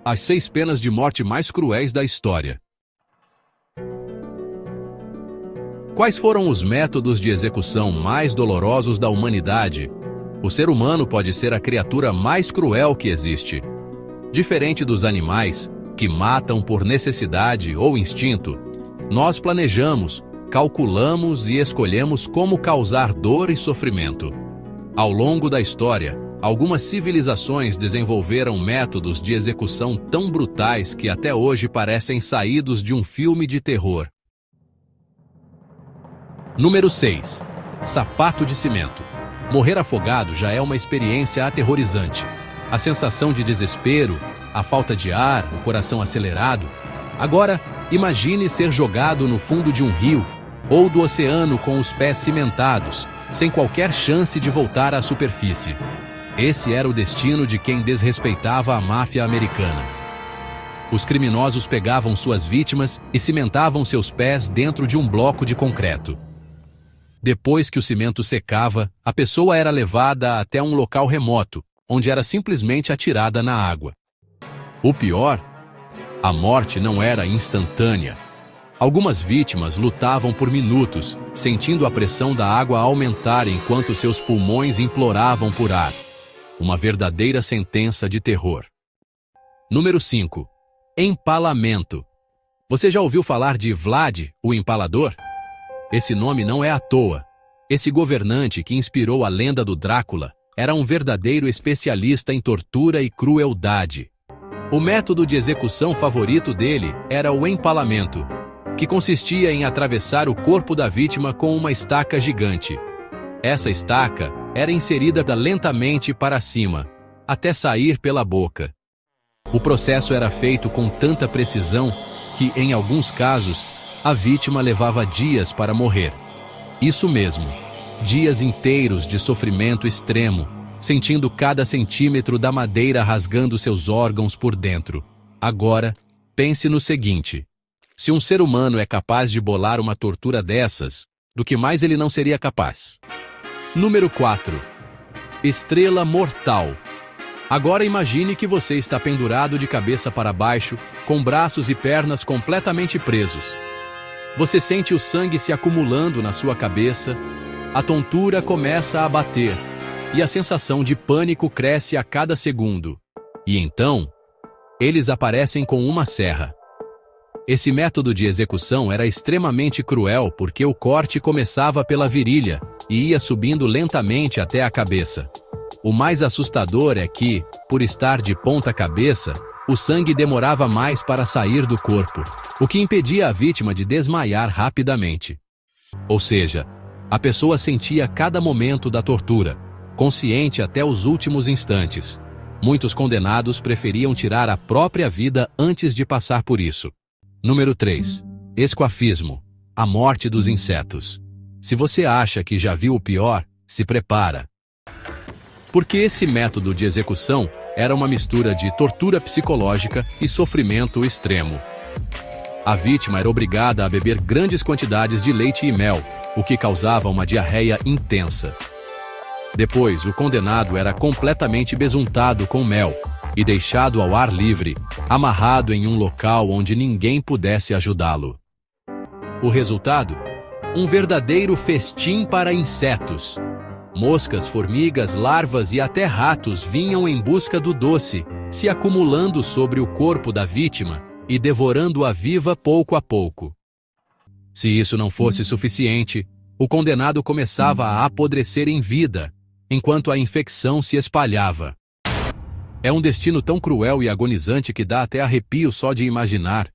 As 6 penas de morte mais cruéis da história. Quais foram os métodos de execução mais dolorosos da humanidade? O ser humano pode ser a criatura mais cruel que existe. Diferente dos animais, que matam por necessidade ou instinto, nós planejamos, calculamos e escolhemos como causar dor e sofrimento. Ao longo da história, algumas civilizações desenvolveram métodos de execução tão brutais que até hoje parecem saídos de um filme de terror. Número 6. Sapato de cimento. Morrer afogado já é uma experiência aterrorizante. A sensação de desespero, a falta de ar, o coração acelerado. Agora, imagine ser jogado no fundo de um rio ou do oceano com os pés cimentados, sem qualquer chance de voltar à superfície. Esse era o destino de quem desrespeitava a máfia americana. Os criminosos pegavam suas vítimas e cimentavam seus pés dentro de um bloco de concreto. Depois que o cimento secava, a pessoa era levada até um local remoto, onde era simplesmente atirada na água. O pior, a morte não era instantânea. Algumas vítimas lutavam por minutos, sentindo a pressão da água aumentar enquanto seus pulmões imploravam por ar. Uma verdadeira sentença de terror. Número 5. Empalamento. Você já ouviu falar de Vlad, o Empalador? Esse nome não é à toa. Esse governante que inspirou a lenda do Drácula era um verdadeiro especialista em tortura e crueldade. O método de execução favorito dele era o empalamento, que consistia em atravessar o corpo da vítima com uma estaca gigante. Essa estaca era inserida lentamente para cima, até sair pela boca. O processo era feito com tanta precisão que, em alguns casos, a vítima levava dias para morrer. Isso mesmo, dias inteiros de sofrimento extremo, sentindo cada centímetro da madeira rasgando seus órgãos por dentro. Agora, pense no seguinte: se um ser humano é capaz de bolar uma tortura dessas, do que mais ele não seria capaz? Número 4. Estrela mortal. Agora imagine que você está pendurado de cabeça para baixo, com braços e pernas completamente presos. Você sente o sangue se acumulando na sua cabeça, a tontura começa a bater, e a sensação de pânico cresce a cada segundo. E então, eles aparecem com uma serra. Esse método de execução era extremamente cruel porque o corte começava pela virilha e ia subindo lentamente até a cabeça. O mais assustador é que, por estar de ponta cabeça, o sangue demorava mais para sair do corpo, o que impedia a vítima de desmaiar rapidamente. Ou seja, a pessoa sentia cada momento da tortura, consciente até os últimos instantes. Muitos condenados preferiam tirar a própria vida antes de passar por isso. Número 3. Esquafismo. A morte dos insetos. Se você acha que já viu o pior, se prepara. Porque esse método de execução era uma mistura de tortura psicológica e sofrimento extremo. A vítima era obrigada a beber grandes quantidades de leite e mel, o que causava uma diarreia intensa. Depois, o condenado era completamente besuntado com mel e deixado ao ar livre, amarrado em um local onde ninguém pudesse ajudá-lo. O resultado? Um verdadeiro festim para insetos. Moscas, formigas, larvas e até ratos vinham em busca do doce, se acumulando sobre o corpo da vítima e devorando-a viva pouco a pouco. Se isso não fosse suficiente, o condenado começava a apodrecer em vida, enquanto a infecção se espalhava. É um destino tão cruel e agonizante que dá até arrepio só de imaginar.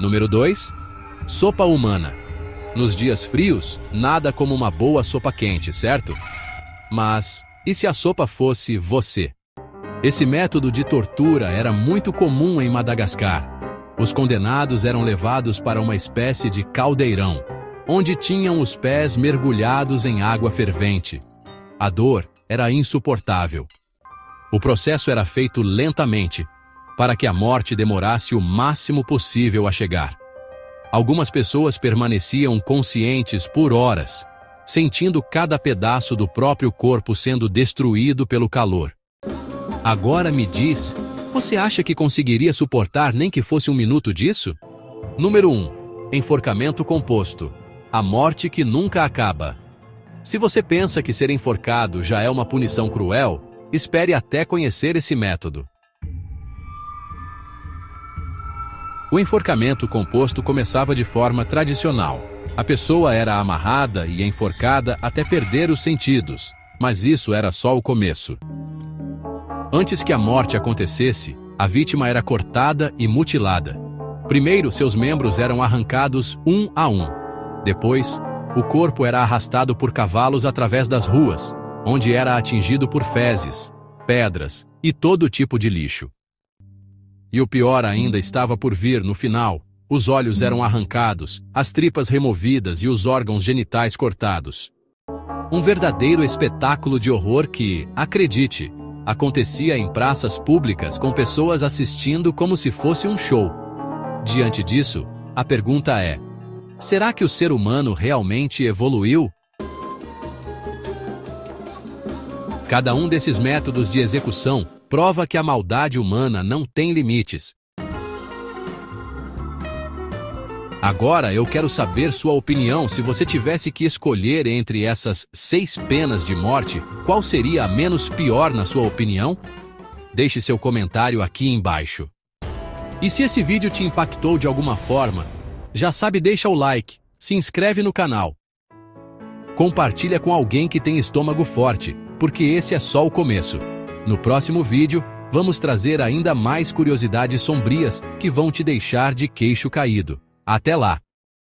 Número 2. Sopa humana. Nos dias frios, nada como uma boa sopa quente, certo? Mas, e se a sopa fosse você? Esse método de tortura era muito comum em Madagascar. Os condenados eram levados para uma espécie de caldeirão, onde tinham os pés mergulhados em água fervente. A dor era insuportável. O processo era feito lentamente, para que a morte demorasse o máximo possível a chegar. Algumas pessoas permaneciam conscientes por horas, sentindo cada pedaço do próprio corpo sendo destruído pelo calor. Agora me diz, você acha que conseguiria suportar nem que fosse 1 minuto disso? Número 1. Enforcamento composto. A morte que nunca acaba. Se você pensa que ser enforcado já é uma punição cruel, espere até conhecer esse método. O enforcamento composto começava de forma tradicional. A pessoa era amarrada e enforcada até perder os sentidos, mas isso era só o começo. Antes que a morte acontecesse, a vítima era cortada e mutilada. Primeiro, seus membros eram arrancados um a um. Depois, o corpo era arrastado por cavalos através das ruas, onde era atingido por fezes, pedras e todo tipo de lixo. E o pior ainda estava por vir no final. Os olhos eram arrancados, as tripas removidas e os órgãos genitais cortados. Um verdadeiro espetáculo de horror que, acredite, acontecia em praças públicas com pessoas assistindo como se fosse um show. Diante disso, a pergunta é: será que o ser humano realmente evoluiu? Cada um desses métodos de execução prova que a maldade humana não tem limites. Agora eu quero saber sua opinião. Se você tivesse que escolher entre essas 6 penas de morte, qual seria a menos pior na sua opinião? Deixe seu comentário aqui embaixo. E se esse vídeo te impactou de alguma forma, já sabe, deixa o like, se inscreve no canal. Compartilha com alguém que tem estômago forte, porque esse é só o começo. No próximo vídeo, vamos trazer ainda mais curiosidades sombrias que vão te deixar de queixo caído. Até lá!